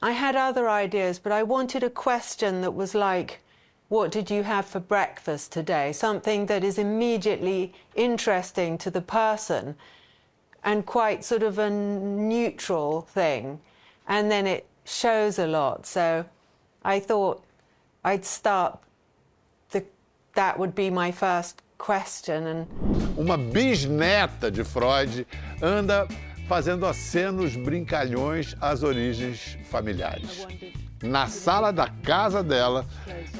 I had other ideas, but I wanted a question that was like, what did you have for breakfast today? Something that is immediately interesting to the person and quite sort of a neutral thing. And then it shows a lot. So I thought I'd start, that would be my first question. And Uma bisneta de Freud anda fazendo acenos brincalhões às origens familiares. Na sala da casa dela,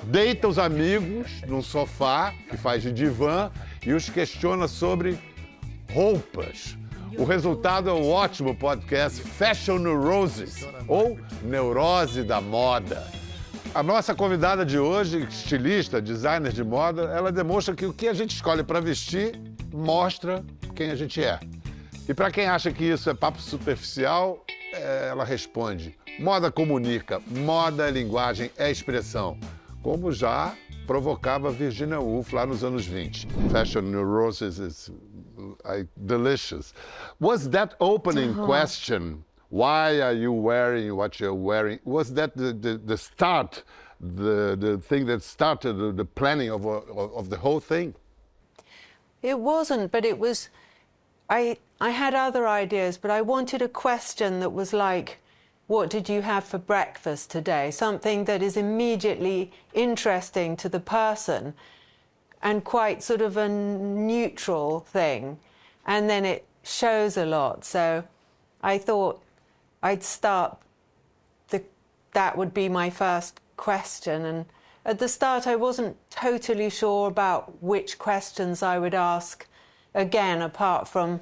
deita os amigos num sofá que faz de divã e os questiona sobre roupas. O resultado é o ótimo podcast Fashion Neuroses, ou Neurose da Moda. A nossa convidada de hoje, estilista, designer de moda, ela demonstra que o que a gente escolhe para vestir mostra quem a gente é. E para quem acha que isso é papo superficial, ela responde: moda comunica, moda é linguagem, é expressão. Como já provocava Virginia Woolf lá nos anos 20. Fashion Neuroses is delicious. Was that opening question, why are you wearing what you're wearing, was that the start, the thing that started the planning of the whole thing? it wasn't, but it was, I had other ideas, but I wanted a question that was like, what did you have for breakfast today? Something that is immediately interesting to the person and quite sort of a neutral thing. And then it shows a lot. So I thought I'd start, that would be my first question. And at the start, I wasn't totally sure about which questions I would ask, again, apart from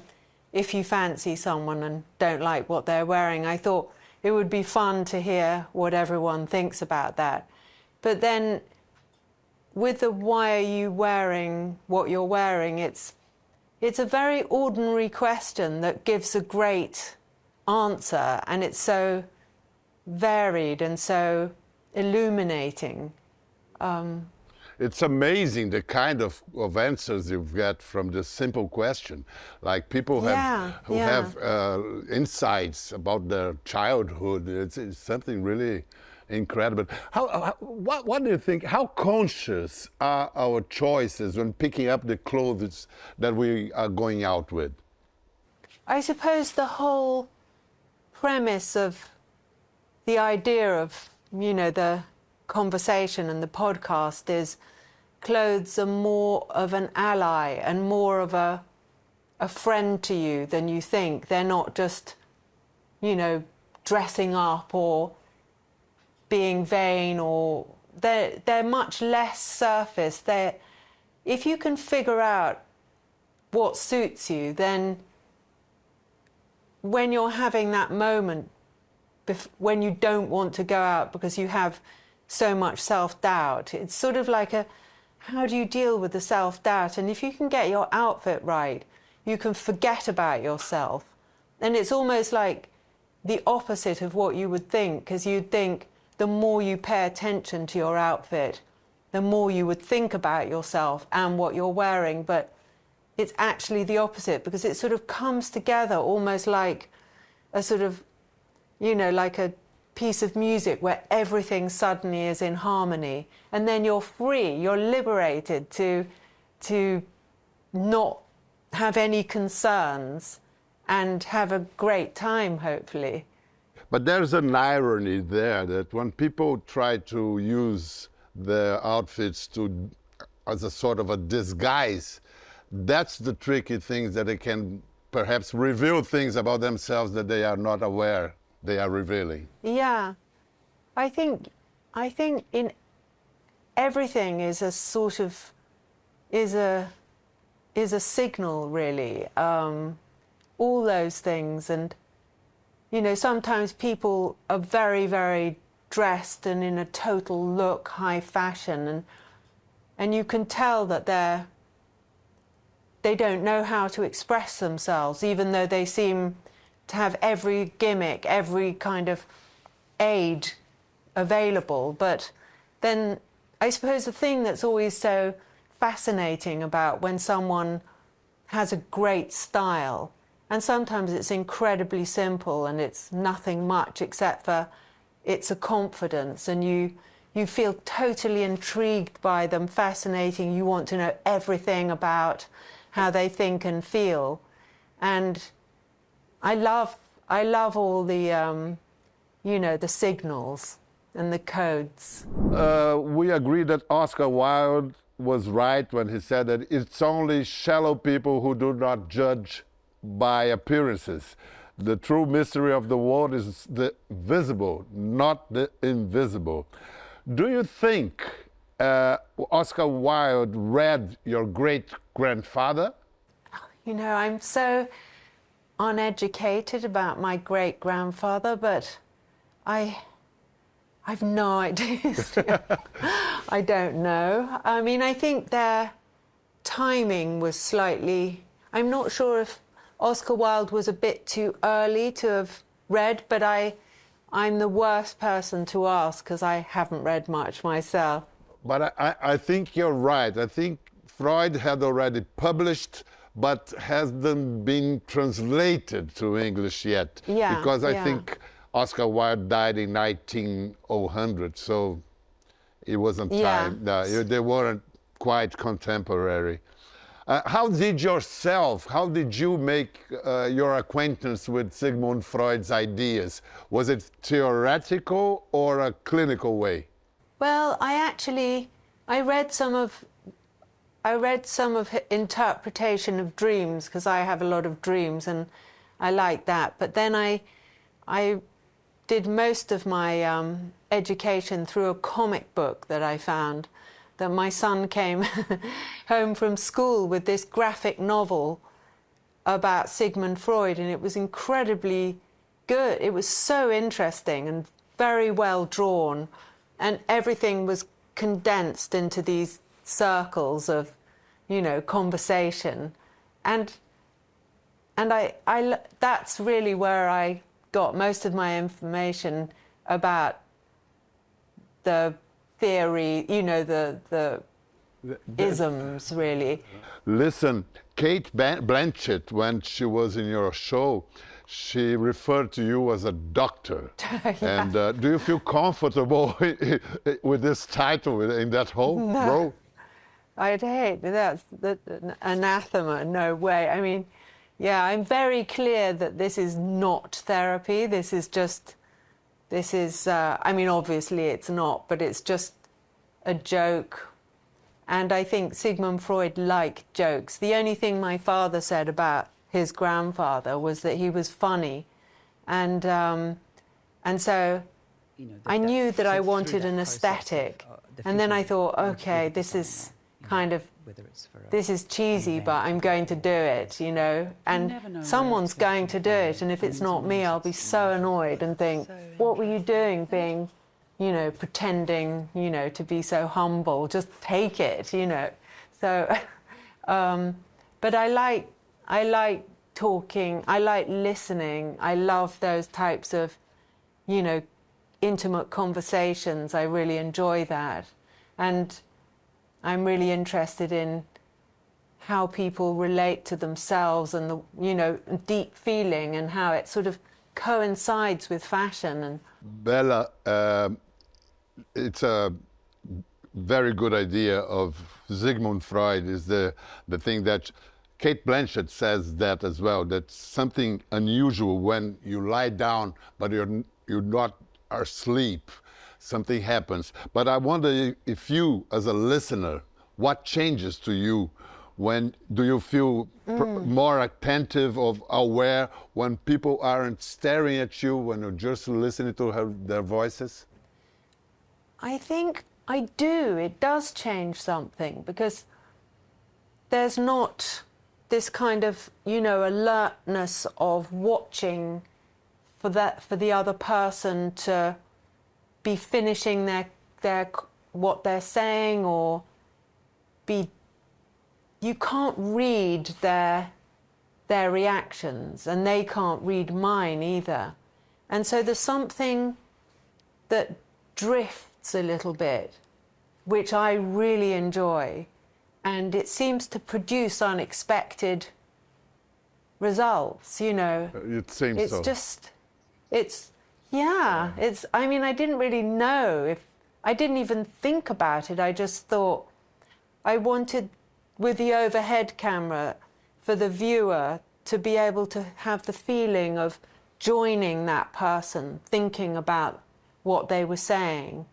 if you fancy someone and don't like what they're wearing. I thought it would be fun to hear what everyone thinks about that. But then with the why are you wearing what you're wearing, it's a very ordinary question that gives a great answer, and it's so varied and so illuminating. It's amazing the kind of answers you get from this simple question. Like people have insights about their childhood. It's something really incredible. What do you think? How conscious are our choices when picking up the clothes that we are going out with? I suppose the whole premise of the idea of, you know, the conversation and the podcast is clothes are more of an ally and more of a friend to you than you think. They're not just, you know, dressing up or being vain, or they're much less surface. If you can figure out what suits you, then when you're having that moment, when you don't want to go out because you have so much self-doubt, it's sort of like how do you deal with the self-doubt? And if you can get your outfit right, you can forget about yourself. And it's almost like the opposite of what you would think, because you'd think the more you pay attention to your outfit, the more you would think about yourself and what you're wearing. But it's actually the opposite, because it sort of comes together almost like a sort of, you know, like a piece of music where everything suddenly is in harmony, and then you're free, you're liberated to not have any concerns and have a great time, hopefully. But there's an irony there that when people try to use their outfits as a sort of a disguise, that's the tricky thing, that they can perhaps reveal things about themselves that they are not aware they are revealing. Yeah, I think in everything is a sort of is a signal, really. All those things, and you know, sometimes people are very, very dressed and in a total look, high fashion, and you can tell that they don't know how to express themselves, even though they seem to have every gimmick, every kind of aid available. But then I suppose the thing that's always so fascinating about when someone has a great style, and sometimes it's incredibly simple and it's nothing much except for it's a confidence, and you feel totally intrigued by them, fascinating. You want to know everything about how they think and feel. And I love all the, you know, the signals and the codes. We agree that Oscar Wilde was right when he said that it's only shallow people who do not judge by appearances. The true mystery of the world is the visible, not the invisible. Do you think Oscar Wilde read your great-grandfather? You know, I'm so uneducated about my great-grandfather, but I've no idea. I don't know. I mean, I think their timing was slightly... I'm not sure if Oscar Wilde was a bit too early to have read, but I'm the worst person to ask because I haven't read much myself. But I think you're right. I think Freud had already published, but hasn't been translated to English yet. Yeah, because I yeah. think Oscar Wilde died in 1900, so it wasn't time. No, they weren't quite contemporary. How did you make your acquaintance with Sigmund Freud's ideas? Was it theoretical or a clinical way? Well, I read some of his interpretation of dreams, because I have a lot of dreams and I like that. But then I did most of my education through a comic book that I found, that my son came home from school with this graphic novel about Sigmund Freud, and it was incredibly good. It was so interesting and very well drawn, and everything was condensed into these circles of, you know, conversation. And that's really where I got most of my information about the theory, you know, the isms, really. Listen, Kate Blanchett, when she was in your show, she referred to you as a doctor. Yeah. And do you feel comfortable with this title in that role? I'd hate that's the anathema. No way. I mean, yeah, I'm very clear that this is not therapy. This is, I mean, obviously it's not, but it's just a joke. And I think Sigmund Freud liked jokes. The only thing my father said about his grandfather was that he was funny. And so I knew that I wanted an aesthetic. And then I thought, okay, this is kind of, this is cheesy, but I'm going to do it, you know, and someone's going to do it, and if it's not me, I'll be so annoyed and think, what were you doing being, you know, pretending, you know, to be so humble, just take it, you know. So, but I like talking, I like listening, I love those types of, you know, intimate conversations. I really enjoy that. And I'm really interested in how people relate to themselves and the, you know, deep feeling, and how it sort of coincides with fashion. And Bella, it's a very good idea of Sigmund Freud is the thing that Kate Blanchett says that as well, that something unusual when you lie down, but you're not asleep. Something happens. But I wonder if you, as a listener, what changes to you? When do you feel more attentive or aware when people aren't staring at you, when you're just listening to their voices? I think I do. It does change something, because there's not this kind of, you know, alertness of watching for the other person to be finishing their what they're saying, or you can't read their reactions, and they can't read mine either. And so there's something that drifts a little bit, which I really enjoy, and it seems to produce unexpected results, you know. It seems it's so. just, it's, Yeah, I mean, I didn't really know I didn't even think about it. I just thought I wanted, with the overhead camera, for the viewer to be able to have the feeling of joining that person, thinking about what they were saying.